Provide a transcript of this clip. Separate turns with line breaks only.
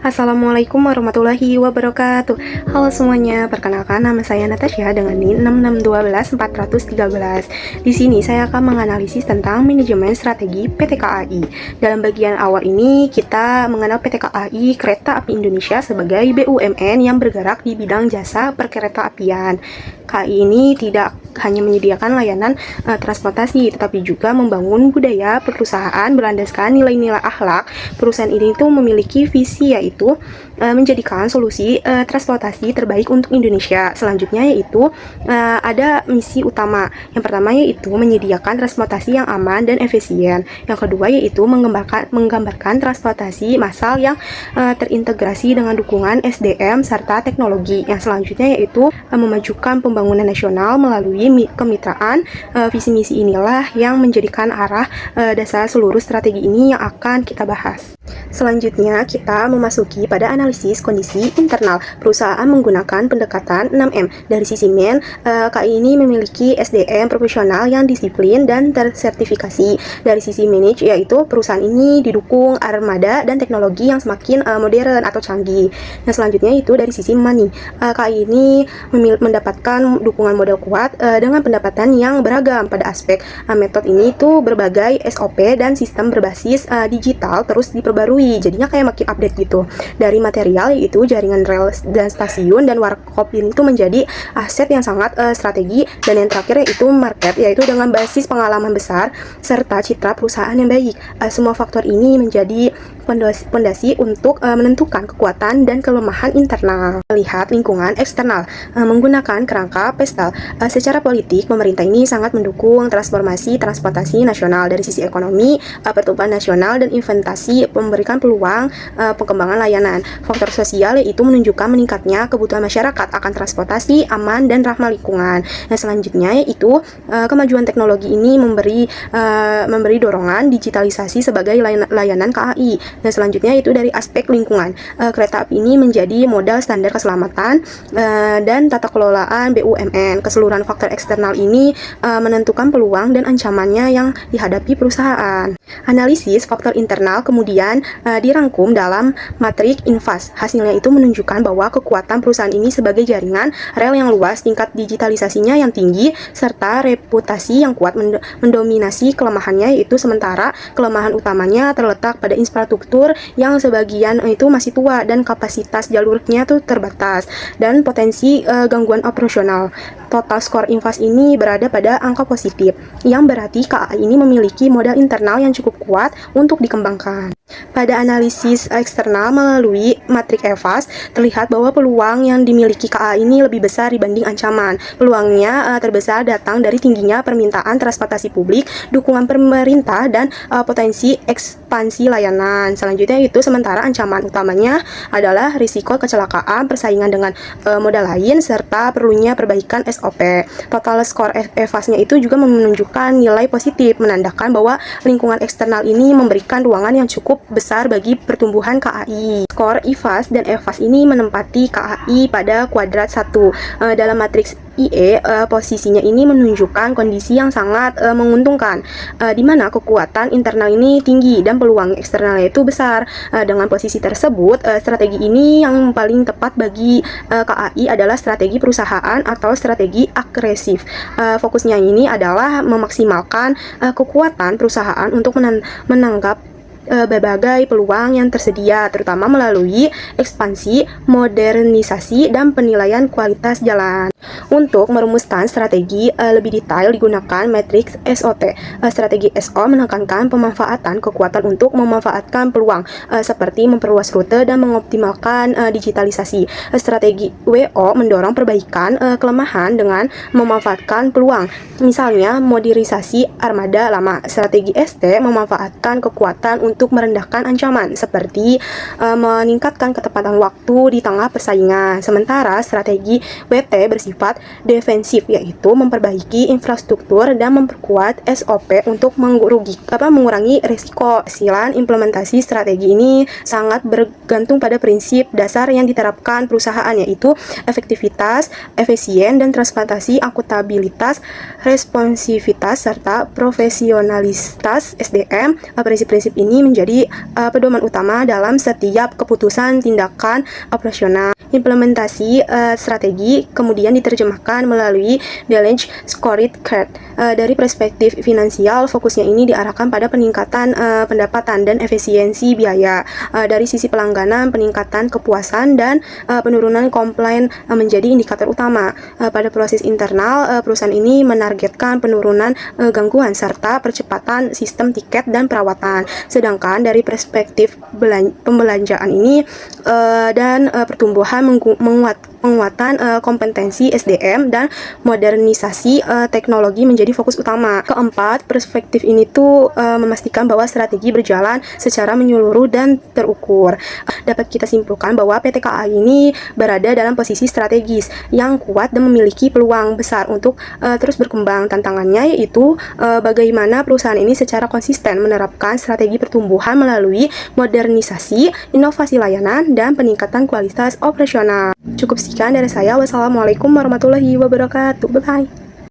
Assalamualaikum warahmatullahi wabarakatuh. Halo semuanya, perkenalkan nama saya Natasha dengan NIM 6612413. Di sini saya akan menganalisis tentang manajemen strategi PT KAI. Dalam bagian awal ini kita mengenal PT KAI Kereta Api Indonesia sebagai BUMN yang bergerak di bidang jasa perkeretaapian. KAI ini tidak hanya menyediakan layanan transportasi, tetapi juga membangun budaya perusahaan berlandaskan nilai-nilai akhlak. Perusahaan ini tuh memiliki visi yaitu menjadikan solusi transportasi terbaik untuk Indonesia. Selanjutnya yaitu ada misi utama. Yang pertama yaitu menyediakan transportasi yang aman dan efisien. Yang kedua yaitu menggambarkan transportasi massal yang terintegrasi dengan dukungan SDM serta teknologi. Yang selanjutnya yaitu memajukan pembangunan nasional melalui kemitraan. Visi misi inilah yang menjadikan arah dasar seluruh strategi ini yang akan kita bahas. Selanjutnya kita memasuki pada analisis kondisi internal. Perusahaan menggunakan pendekatan 6M. Dari sisi man, KAI ini memiliki SDM profesional yang disiplin dan tersertifikasi. Dari sisi manage, yaitu perusahaan ini didukung armada dan teknologi yang semakin modern atau canggih. Yang selanjutnya itu dari sisi money, KAI ini mendapatkan dukungan modal kuat dengan pendapatan yang beragam pada aspek metode ini itu berbagai SOP dan sistem berbasis digital terus diperbarui. Jadinya kayak makin update gitu. Dari material yaitu jaringan rel dan stasiun dan warkop ini itu menjadi aset yang sangat strategi. Dan yang terakhir yaitu market, yaitu dengan basis pengalaman besar serta citra perusahaan yang baik. Semua faktor ini menjadi pondasi untuk menentukan kekuatan dan kelemahan internal. Melihat lingkungan eksternal menggunakan kerangka PESTEL. Secara politik, pemerintah ini sangat mendukung transformasi transportasi nasional. Dari sisi ekonomi, pertumbuhan nasional dan investasi memberikan peluang pengembangan layanan. Faktor sosial yaitu menunjukkan meningkatnya kebutuhan masyarakat akan transportasi aman dan ramah lingkungan. Yang selanjutnya yaitu kemajuan teknologi ini memberi dorongan digitalisasi sebagai layanan KAI. Dan selanjutnya itu dari aspek lingkungan. Kereta api ini menjadi modal standar keselamatan dan tata kelolaan BUMN. Keseluruhan faktor eksternal ini menentukan peluang dan ancamannya yang dihadapi perusahaan. Analisis faktor internal kemudian dirangkum dalam matrik Infas. Hasilnya itu menunjukkan bahwa kekuatan perusahaan ini sebagai jaringan rel yang luas, tingkat digitalisasinya yang tinggi, serta reputasi yang kuat mendominasi kelemahannya, yaitu sementara kelemahan utamanya terletak pada infrastruktur yang sebagian itu masih tua dan kapasitas jalurnya tuh terbatas dan potensi gangguan operasional. Total skor Infas ini berada pada angka positif, yang berarti KAI ini memiliki modal internal yang cukup kuat untuk dikembangkan. Pada analisis eksternal melalui matrik EVAS, terlihat bahwa peluang yang dimiliki KAI ini lebih besar dibanding ancaman. Peluangnya terbesar datang dari tingginya permintaan transportasi publik, dukungan pemerintah, dan potensi ekspansi layanan. Selanjutnya itu sementara ancaman utamanya adalah risiko kecelakaan, persaingan dengan modal lain, serta perlunya perbaikan SOP. Total skor EVAS-nya itu juga menunjukkan nilai positif, menandakan bahwa lingkungan eksternal ini memberikan ruangan yang cukup besar bagi pertumbuhan KAI. Skor IFAS dan EVAS ini menempati KAI pada kuadrat 1. Dalam matriks IE, posisinya ini menunjukkan kondisi yang sangat menguntungkan, di mana kekuatan internal ini tinggi dan peluang eksternalnya itu besar. Dengan posisi tersebut, strategi ini yang paling tepat bagi KAI adalah strategi perusahaan atau strategi agresif. Fokusnya ini adalah memaksimalkan kekuatan perusahaan untuk menanggap berbagai peluang yang tersedia, terutama melalui ekspansi, modernisasi, dan penilaian kualitas jalan. Untuk merumuskan strategi lebih detail digunakan matriks SOT. Strategi SO menekankan pemanfaatan kekuatan untuk memanfaatkan peluang, seperti memperluas rute dan mengoptimalkan digitalisasi. Strategi WO mendorong perbaikan kelemahan dengan memanfaatkan peluang, misalnya modernisasi armada lama. Strategi ST memanfaatkan kekuatan untuk merendahkan ancaman, seperti meningkatkan ketepatan waktu di tengah persaingan. Sementara strategi WT bersifat defensif, yaitu memperbaiki infrastruktur dan memperkuat SOP untuk mengurangi risiko. Hasilan implementasi strategi ini sangat bergantung pada prinsip dasar yang diterapkan perusahaan, yaitu efektivitas, efisien, dan transparansi, akuntabilitas, responsivitas, serta profesionalitas SDM. Prinsip-prinsip ini menjadi pedoman utama dalam setiap keputusan tindakan operasional. Implementasi strategi kemudian diterjemahkan melalui balance scorecard. Dari perspektif finansial, fokusnya ini diarahkan pada peningkatan pendapatan dan efisiensi biaya. Dari sisi pelangganan, peningkatan kepuasan dan penurunan komplain menjadi indikator utama. Pada proses internal, perusahaan ini menargetkan penurunan gangguan serta percepatan sistem tiket dan perawatan. Sedangkan dari perspektif pembelanjaan ini dan pertumbuhan penguatan kompetensi SDM dan modernisasi teknologi menjadi fokus utama. Keempat, perspektif ini tuh memastikan bahwa strategi berjalan secara menyeluruh dan terukur. Dapat kita simpulkan bahwa PT KAI ini berada dalam posisi strategis yang kuat dan memiliki peluang besar untuk terus berkembang. Tantangannya yaitu bagaimana perusahaan ini secara konsisten menerapkan strategi pertumbuhan melalui modernisasi, inovasi layanan, dan peningkatan kualitas operasional. Cukup sekian dari saya. Wassalamualaikum warahmatullahi wabarakatuh. Bye-bye.